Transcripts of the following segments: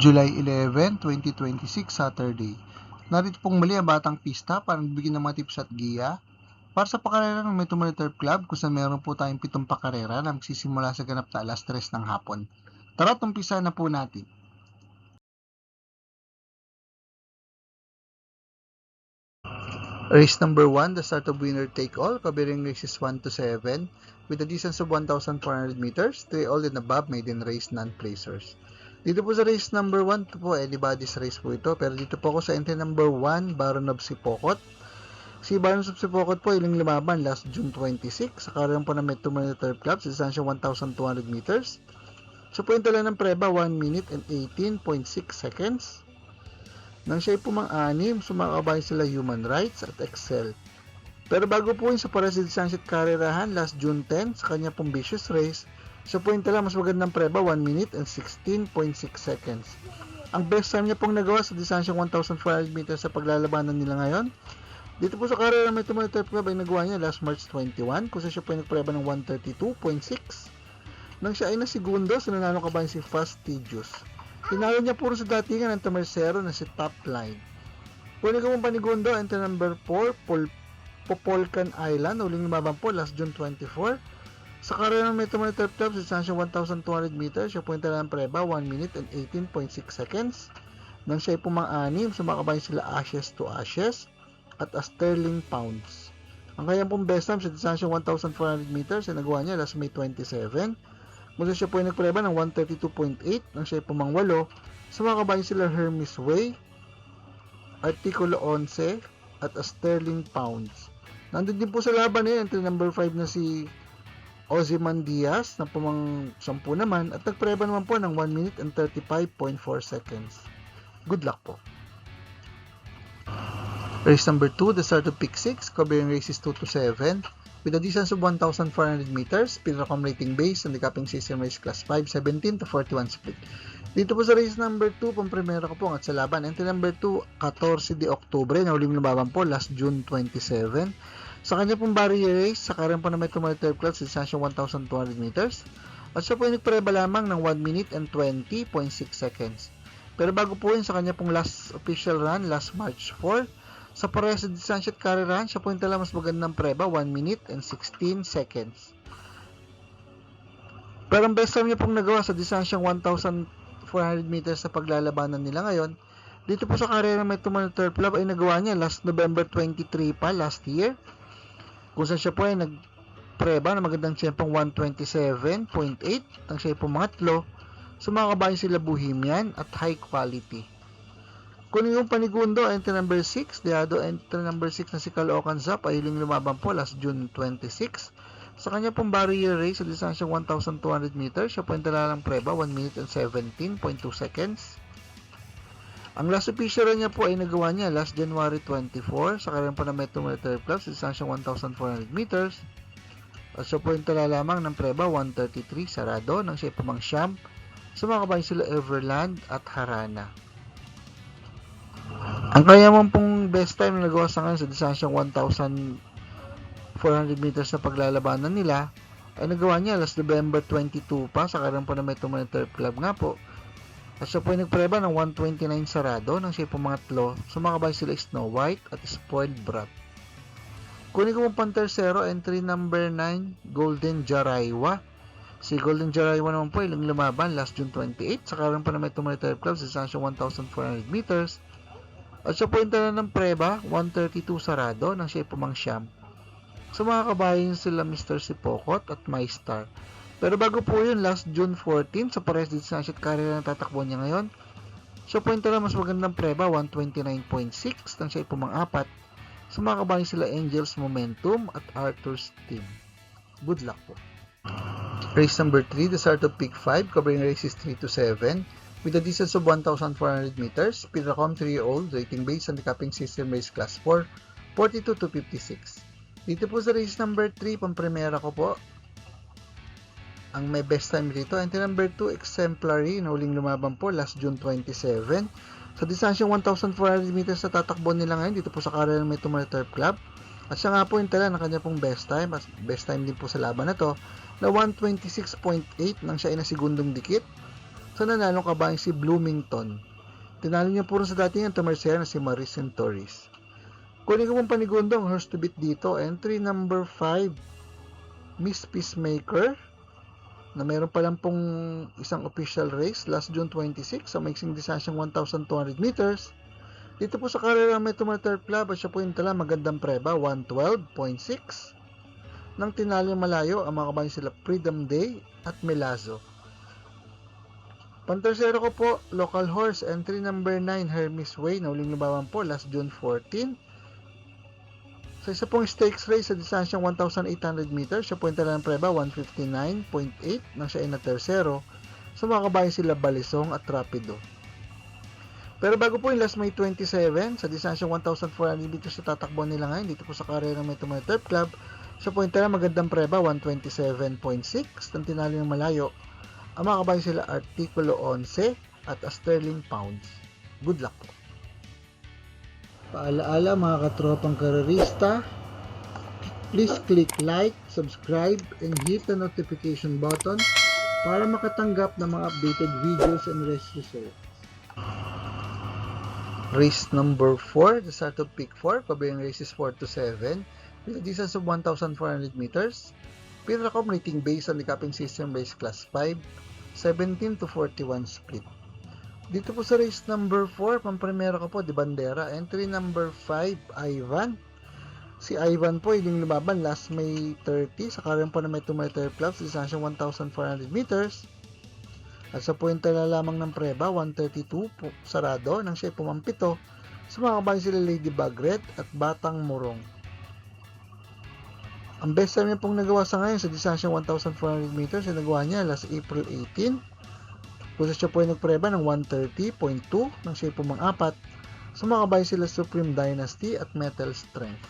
July 11, 2026, Saturday. Narito pong muli ang Batang Pista para magbigay ng mga tips at giya para sa pakarera ng Metro Manila Turf Club kung saan meron po tayong 7 pakarera na magsisimula sa ganap na alas 3 ng hapon. Tara, umpisa na po natin. Race number 1, the start of winner take all, covering races 1 to 7 with a distance of 1,400 meters, 3 all and above maiden race non-placers. Dito po sa race number 1, ito po anybody's race po ito, pero dito po ako sa entry number 1, Baron of Sipokot. Si Baron of Sipokot po ilang lumaban last June 26 sa karoon po ng Metro Manila Turf Club sa distansya 1,200 meters. Sa punta lang ng preba 1 minute and 18.6 seconds. Nang siya ay pumang-anim, sumakabay sila Human Rights at Excel. Pero bago po yun sa pares sa distansya at karerahan last June 10 sa kanya pong vicious race, sa point lang mas magandang preba 1 minute and 16.6 seconds. Ang best time niya pong nagawa sa distansya 1,400 meters sa paglalabanan nila ngayon. Dito po sa karera ng Metro Manila Turf Club ay nagawa niya last March 21 kung siya po ay nagpreba ng 132.6. Nang siya ay nasigundo, sa nanalo kabayan si Fastidious. Tinalo niya puro sa datingan ng Tamersero na si Top Line. Kunin ko mong panigundo, enter number 4, Popolcan Island, uling lumabang po last June 24. Sa karera ng Metro Manila Turf Club, sa distansya 1,200 meters, siya po yung talagang preba, 1 minute and 18.6 seconds. Nang siya ay pumang-anim, sumakabay sila Ashes to Ashes at a Sterling Pounds. Ang kanyang pong best time sa distansya 1,400 meters ay nagawa niya last May 27. Mula siya po ay nagpreba ng 132.8 nang siya ay pumang-8. Sumakabay sila Hermes Way, Artikulo 11 at a Sterling Pounds. Nandun din po sa laban na entry number 5 na si Ozyman Diaz na pumang 10 naman at nagpreba naman po ng 1 minute and 35.4 seconds. Good luck po. Race number 2, the start of pick 6, covering races 2 to 7 with a distance of 1,400 meters, pinaka rating base, handicapping system race class 5, 17 to 41 split. Dito po sa race number 2, pang-primera ko po at sa laban. Entry number 2, 14 de Oktubre, na huling lumaban po last June 27. Sa kanya pong barrier race, sa karan po na Metro Manila Turf Club, sa distansya 1,200 meters. At siya po ay nagpreba lamang ng 1 minute and 20.6 seconds. Pero bago po yun, sa kanya pong last official run, last March 4, sa parehas sa distansya at karerahan, siya po yung tala mas magandang preba, 1 minute and 16 seconds. Pero ang best time niya pong nagawa sa distansyang 1,400 meters sa paglalabanan nila ngayon, dito po sa karera ng Metro Manila Turf Club ay nagawa niya last November 23 pa, last year, kung saan siya po ay nagpreba na magandang tiyempong 127.8 nang siya ay pumangatlo. Sumakabayan sila Bohemian at High Quality. Kunin yung panigundo, entry number 6, Deado, entry number 6 na si Caloocan Zap ay huling lumaban po last June 26. Sa kanya pong barrier race sa distansya 1,200 meters, siya po yung talalang preba, 1 minute and 17.2 seconds. Ang last official niya po ay nagawa niya last January 24 sa kanya po na Metro Manila Turf Club sa distansya 1,400 meters. At siya po yung tala lamang ng preba, 133 sarado, nang siya pumang siyam. Sumakabay sila Everland at Harana. Ang kaya mong pong best time na nagawa sa ngayon sa distansyang 1,400 meters na paglalabanan nila ay nagawa niya last November 22 pa sa karan po ng Metro Manila Turf Club nga po. At siya po ay nagpreba ng 129 sarado nang siya pumangatlo. Sumakabay sila Snow White at Spoiled Brat. Kunin ko pong pantersero, entry number 9, Golden Jaraywa. Si Golden Jaraywa naman po ay lumaban last June 28 sa karan po ng Metro Manila Turf Club sa distansyang 1,400 meters. At siya po yung tala ng preba, 132 sarado nang siya pumangsyam. So mga kabayan sila Mr. Sipokot at MyStar. Pero bago po yun, last June 14, sa pares distansya at karera na tatakbo niya ngayon, siya po yung tala mas magandang preba, 129.6 nang siya pumang-apat. So mga kabayan sila Angels Momentum at Arthur's Team. Good luck po. Race number 3, the start of pick 5, covering races 3 to 7. With a distance of 1,400 meters, Speedracom 3-year-old, rating base, handicapping system race class 4, 42 to 56. Dito po sa race number 3, pang-primera ko po, ang may best time dito, entry number 2, Exemplary, na huling lumaban po last June 27. Sa distansyang 1,400 meters na tatakbo nila ngayon, dito po sa karera ng Metro Manila Turf Club. At siya nga po yung tala ng kanya pong best time, at best time din po sa laban na to, na 126.8 nang siya ay nasigundong dikit. sa nanalong kabayan si Bloomington. Tinalo niya po rin sa dating ang Tercera na si Maris Torres. Kunin ko pong panigundo ang horse to beat dito. Entry number 5, Miss Peacemaker, na meron pa lang pong isang official race last June 26 sa maiksing distansyang 1,200 meters. Dito po sa karera may tumater club at siya po yung tala magandang preba, 112.6. Nang tinalo malayo, ang mga kabayan sila Freedom Day at Melazo. Pantersero ko po, local horse, entry number 9, Hermes Way, na uling lumaban po last June 14. Sa isa pong stakes race sa distansyang 1,800 meters, siya po yung tala ng preba, 159.8, nang siya ay na tersero. Sa mga kabayan sila Balisong at Rapido. Pero bago po yung last May 27, sa distansyang 1,400 meters sa tatakbo nila ngayon, dito po sa karera may Tumayo Turf Club, siya po yung tala magandang preba, 127.6, nang tinalo ng malayo. Ang mga kabayan sila Artikulo 11 at Sterling Pounds. Good luck po. Paalaala mga katropang karerista, please click like, subscribe, and hit the notification button para makatanggap ng mga updated videos and race results. Race number 4, the start of pick 4, kabayang races 4 to 7, with a distance of 1,400 meters. Pinaka rating based on the capping system race class 5, 17 to 41 split. Dito po sa race number 4, pampremera ko po, di bandera. Entry number 5, Ivan. Si Ivan po, yung lumaban last May 30, sa karan po na may Tumayo Club, sa distansyang 1,400 meters. At sa puwenta na lamang ng preba, 132 po, sarado, nang siya pumampito. Sa mga kabayan sila Lady Bagret at Batang Morong. Ang best time niya pong nagawa sa ngayon sa distansyang 1,400 meters ay nagawa niya last April 18. Kung siya po ay nagpreba ng 130.2 nang siya po mang-apat. Sa mga kabayan sila Supreme Dynasty at Metal Strength.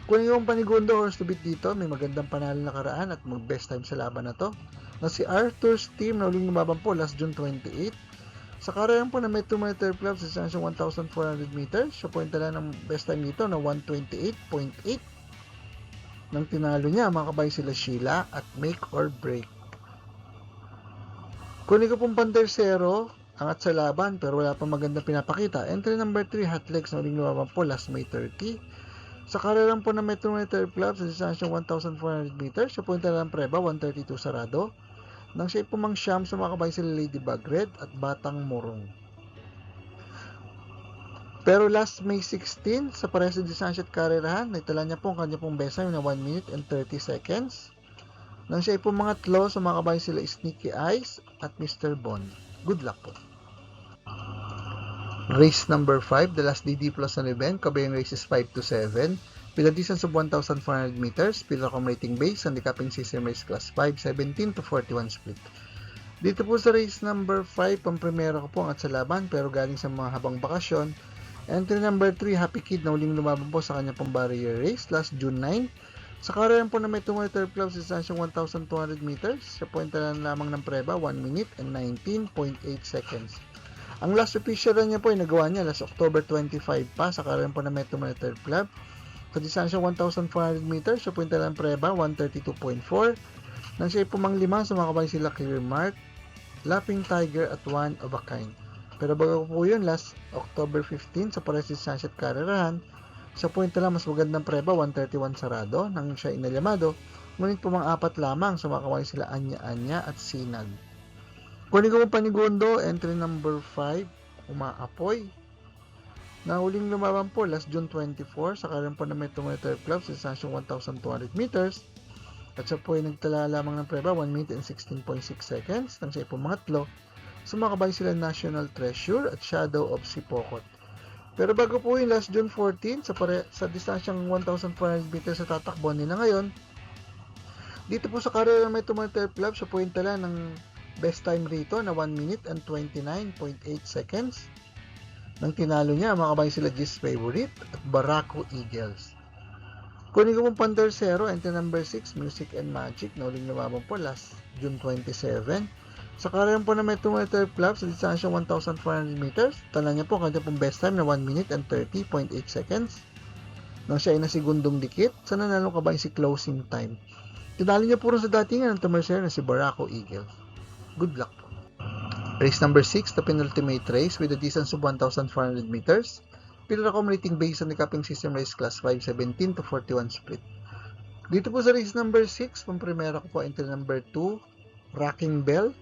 Kung yung panigundo horse to beat dito, may magandang panalo na karaan at mag-best time sa laban na to. Na si Arthur's team na uling lumaban po last June 28. Sa karaan po na may Tumayo Turf Club sa distansyang 1,400 meters, siya po yung tala ng best time dito na 128.8. Nang tinalo niya, mga kabayan sila Sheila at Make or Break. Kunin ko pong pantersero, angat sa laban pero wala pang magandang pinapakita. Entry number 3, Hot Legs na uling lumaban po last May 30. Sa karerang po na Metro Turf Club sa distansyang 1,400 meters, siya po yung talagang preba, 132 sarado. Nang siya pumang siyam sa mga kabayan sila Lady Bagret at Batang Morong. Pero last May 16, sa parehas na distansya at karerahan, naitala niya po ang kanya pong best time na 1 minute and 30 seconds. Nang siya po mga tlo sa mga kabayan sila Sneaky Eyes at Mr. Bond. Good luck po. Race number 5, the last DD Plus na event, kabayang races 5 to 7, with a distance of 1,400 meters, Pilacom rating base, handicapping system race class 5, 17 to 41 split. Dito po sa race number 5, pampremera ko po ang at sa laban, pero galing sa mga habang bakasyon. Entry number 3, Happy Kid na uling lumaban po sa kanya pang barrier race last June 9. Sa karera po na may Tumayo Turf Club sa distansyang 1,200 meters, siya po yung talan lamang ng preba, 1 minute and 19.8 seconds. Ang last official run niya po ay nagawa niya last October 25 pa sa karera po na may Tumayo Turf Club. Sa distansyang 1,400 meters, siya po yung talan ng preba, 132.4. Nang siya po manglima sa mga kabayan sila Clear Mark, Lapping Tiger at One of a Kind. Pero bago po yun, last October 15 sa parehas distansya at karerahan, sa point lang mas magandang preba, 131 sarado, nang siya inalyamado, ngunit po mga apat lamang sa mga kawain sila Anya-Anya at Sinag. Kunin ko pong panigundo, entry number 5, Umaapoy. Na huling lumaban po last June 24 sa karan po na may Tumayo Turf Club sa distansyang 1,200 meters. At siya po ay nagtala lamang ng preba, 1 minute and 16.6 seconds, nang siya po mga tlo. Sumakabay sila National Treasure at Shadow of Sipokot. Pero bago po yung last June 14, sa distansyang 1,400 meters sa tatakbo nila ngayon, dito po sa karera may Tumayo Turf Club, siya po yung tala ng best time rito na 1 minute and 29.8 seconds. Nang tinalo niya, mga kabayan sila G's Favorite at Barako Eagles. Kunin ko pong pantersero, entry number 6, Music and Magic, na uling lumaban po last June 27. Sa karera po na may Tumayo Turf Club sa distansyang 1,400 meters, tala niya po kanya pong best time na 1 minute and 30.8 seconds. Nang siya ay nasigundong dikit, sa nanalo kabayan si Closing Time. Tinalo niya po rin sa datingan ng Tumayo na si Barako Eagles. Good luck po. Race number 6, the penultimate race with a distance of 1,400 meters. Pillar accommodating based on the capping system race class 5, 17 to 41 split. Dito po sa race number 6, pang-primera ko po entry number 2, Rocking Bell.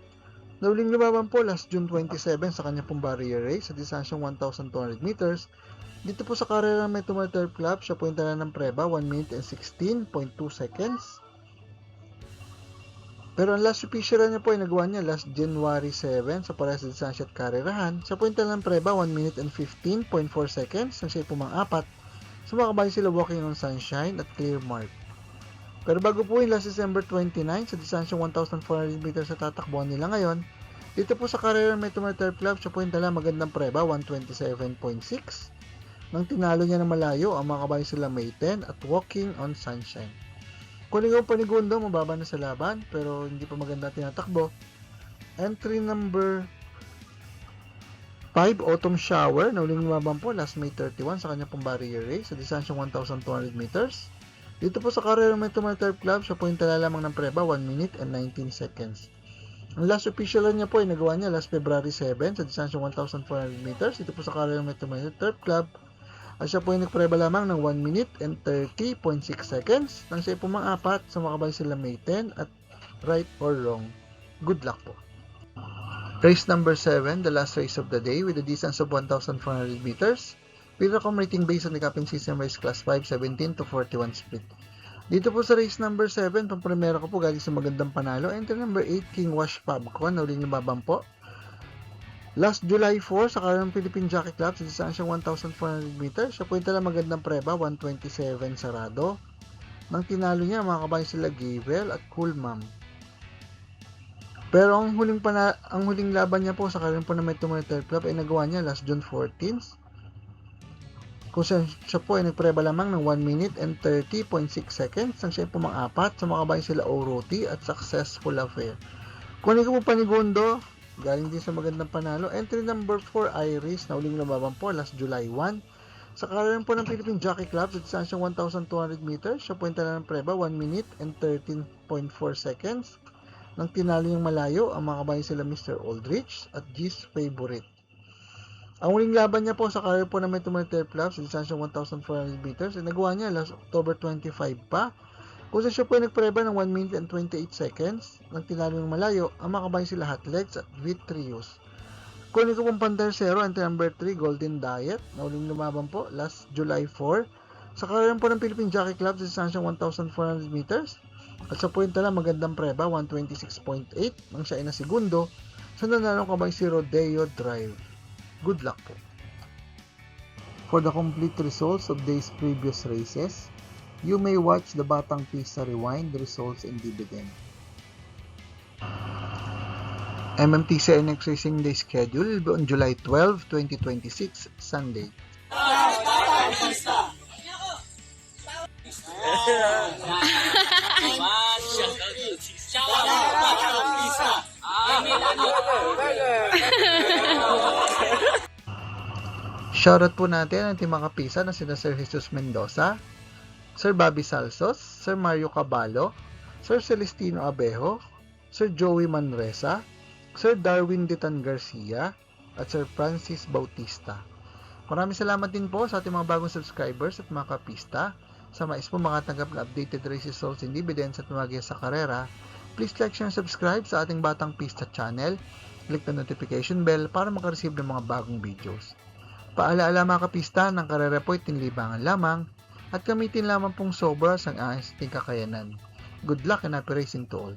Nauling lumaban po last June 27 sa kanya pong barrier race sa distansyang 1,200 meters. Dito po sa karera may Turf Club, siya po yung tala ng preba, 1 minute and 16.2 seconds. Pero ang last official niya po ay nagawa niya last January 7 sa parehas sa distansya at karerahan. Siya po yung tala ng preba, 1 minute and 15.4 seconds. Nang siya po mga-apat. Sumakabay sila Walking on Sunshine at Clear Mark. Pero bago po yung last December 29 sa distansyang 1,400 meters sa tatakbuhan nila ngayon, dito po sa karera may Turf Club, siya po yung tala magandang preba, 127.6. Nang tinalo niya na malayo, ang mga kabayo sila May 10 at Walking on Sunshine. Kuligaw Panigundo, mababa na sa laban, pero hindi pa maganda tinatakbo. Entry number 5, Autumn Shower, nauling lumaban po last May 31 sa kanya pong barrier race sa distansyang 1,200 meters. Dito po sa karera may Turf Club, siya po yung tala lamang ng preba, 1 minute and 19 seconds. Ang last official niya po ay nagawa niya last February 7 sa distansyang 1,400 meters. Dito po sa karera may Turf Club, at siya po ay nagpreba lamang ng 1 minute and 30.6 seconds. Nang siya po mga-apat, sumakabay sila May 10 at Right or Wrong. Good luck po. Race number 7, the last race of the day with a distance of 1,400 meters. Pillar rating based on the capping system race class 5, 17 to 41 split. Dito po sa race number 7, pang-primera ko po galing sa magandang panalo. Entry number 8, King Wash Pabcon, nauling nababang po. Last July 4, sa karang Philippine Jockey Club, sa distansyang 1,400 meters, siya po yung tala magandang preba, 127 sarado. Nang tinalo niya, mga kabayo sila Gavel at Cool Mom. Pero ang huling laban niya po sa karang po na may Turf Club ay nagawa niya last June 14. Kung siya po ay nagpreba lamang ng 1 minute and 30.6 seconds, nang siya po mga-apat, sa mga kabayo sila Oroti at Successful Affair. Kunin ko po Panigundo, galing din sa magandang panalo. Entry number 4, Iris, na uling lumaban po last July 1. Sa karera po ng Philippine Jockey Club sa distansyang 1,200 meters, siya po yung tala ng preba, 1 minute and 13.4 seconds. Nang tinalo yung malayo, ang mga kabayo sila Mr. Aldrich at G's Favorite. Ang uling laban niya po sa karera po ng Turf Club sa distansyang 1,400 meters, ay nagawa niya last October 25 pa. Kung siya po ay nagpreba ng 1 minute and 28 seconds, nang tinalo ng malayo, ang makabay sila Hotlegs at Vitrius. Kunin ko pong pantersero, entry number 3, Golden Diet, na uling lumaban po last July 4. Sa karera po ng Philippine Jockey Club sa distansyang 1,400 meters, at sa point na lang magandang preba, 126.8, nang siya ay na segundo, sa nanalong kabay si Rodeo Drive. Good luck po. For the complete results of these previous races, you may watch the Batang Pista Rewind results and dividend. MMTC NX Racing Day schedule will be on July 12, 2026, Sunday. Shoutout po natin ang ating mga kapisa na sina Sir Jesus Mendoza, Sir Bobby Salsos, Sir Mario Caballo, Sir Celestino Abejo, Sir Joey Manresa, Sir Darwin Ditan Garcia, at Sir Francis Bautista. Maraming salamat din po sa ating mga bagong subscribers at mga kapista. Sa mais po makatanggap na updated race results and dividends at mga sa karera, please like, share, and subscribe sa ating Batang Pista channel. Click the notification bell para makareceive ng mga bagong videos. Paalaala mga kapista, ng karera po itinlibangan lamang at gamitin lamang pong sobra sa ating kakayanan. Good luck and happy racing to all.